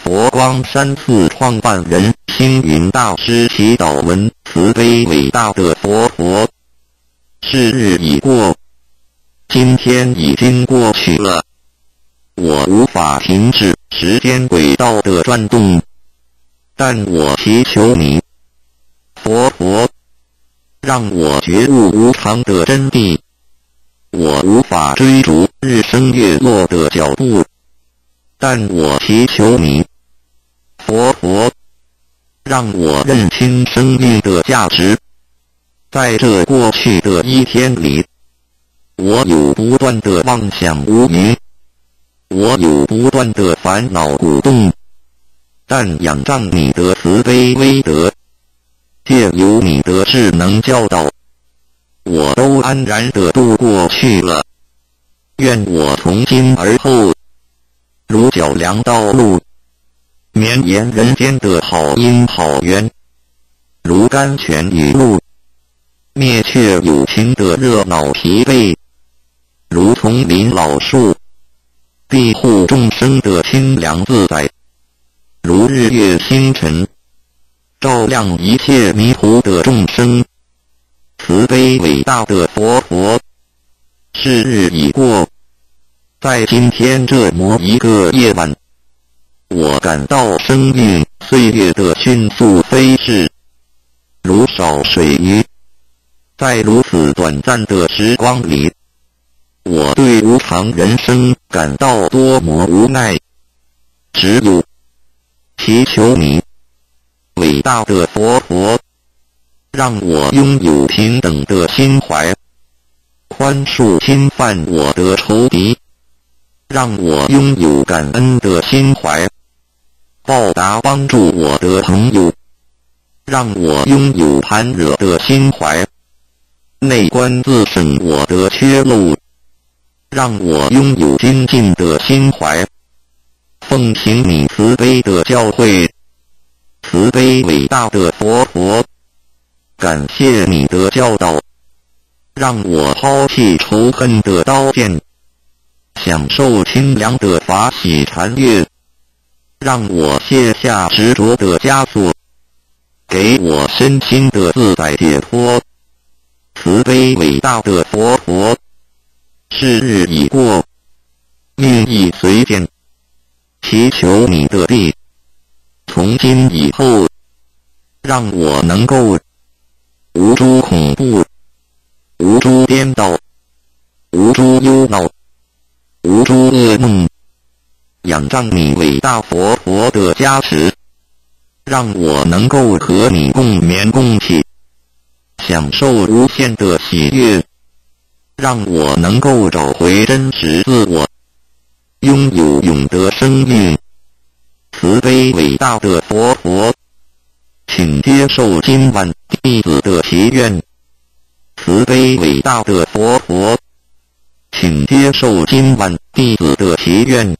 佛光山寺创办人星云大师祈祷文：慈悲伟大的佛陀，是日已过，今天已经过去了，我无法停止时间轨道的转动，但我祈求你，佛陀，让我觉悟无常的真谛。我无法追逐日升月落的脚步，但我祈求你，佛陀，让我认清生命的价值。在这过去的一天里，我有不断的妄想无明，我有不断的烦恼鼓动，但仰仗你的慈悲威德，借由你的智能教导，我都安然地度过去了。愿我从今而后，如脚良道路，绵延人间的好因好缘，如甘泉雨露，灭却有情的热闹疲惫，如丛林老树，庇护众生的清凉自在，如日月星辰，照亮一切迷途的众生。慈悲伟大的佛陀，是日已过，在今天这么一个夜晚，我感到生命岁月的迅速飞逝，如少水鱼。在如此短暂的时光里，我对无常人生感到多么无奈。只有祈求你，伟大的佛陀，让我拥有平等的心怀，宽恕侵犯我的仇敌，让我拥有感恩的心怀，报答帮助我的朋友，让我拥有攀惹的心怀，内观自省我的缺漏，让我拥有精进的心怀，奉行你慈悲的教诲。慈悲伟大的佛陀，感谢你的教导，让我抛弃仇恨的刀剑，享受清凉的法喜禅悦，让我卸下执着的枷锁，给我身心的自在解脱。慈悲伟大的佛陀，是日已过，命亦随见，祈求你的力，从今以后，让我能够无诸恐怖，无诸颠倒，无诸忧恼，无诸噩梦，仰仗你伟大佛陀的加持，让我能够和你共眠共起，享受无限的喜悦，让我能够找回真实自我，拥有永得生命。慈悲伟大的佛陀，请接受今晚弟子的祈愿。慈悲伟大的佛陀，请接受今晚弟子的祈愿。